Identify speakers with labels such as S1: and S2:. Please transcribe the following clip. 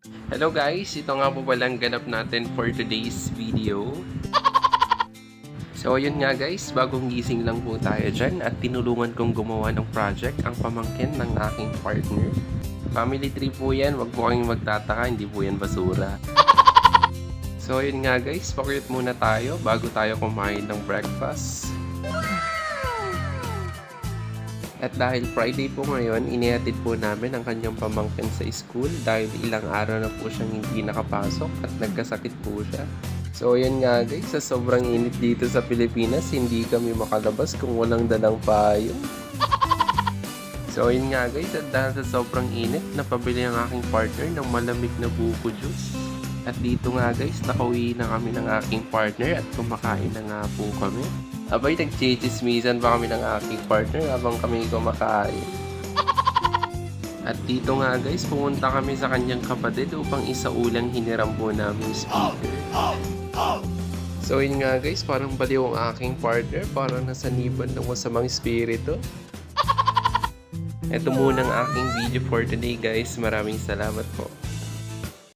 S1: Hello guys, ito nga po palang ganap natin for today's video. So yun nga guys, bagong gising lang po tayo dyan at tinulungan kong gumawa ng project ang pamangkin ng aking partner. Family tree po yan, wag po kayong magtataka, hindi po yan basura. So yun nga guys, pakuyot muna tayo bago tayo kumain ng breakfast. At dahil Friday po ngayon, inihatid po namin ang kanyang pamangkin sa school dahil ilang araw na po siyang hindi nakapasok at nagkasakit po siya. So yun nga guys, sa sobrang init dito sa Pilipinas, hindi kami makalabas kung walang dalang payong. So yun nga guys, at dahil sa sobrang init, napabili ang aking partner ng malamig na buko juice. At dito nga guys, nakauwi na kami ng aking partner at kumakain na nga po kami. Abay, nagchichismisan pa kami ng aking partner habang kami kumakain. At dito nga guys, pumunta kami sa kanyang kapatid upang isaulang hiniram po namin speaker. So yun nga guys, parang baliw ang aking partner, parang nasaniban ng masamang espiritu. Ito muna ang aking video for today guys, maraming salamat po.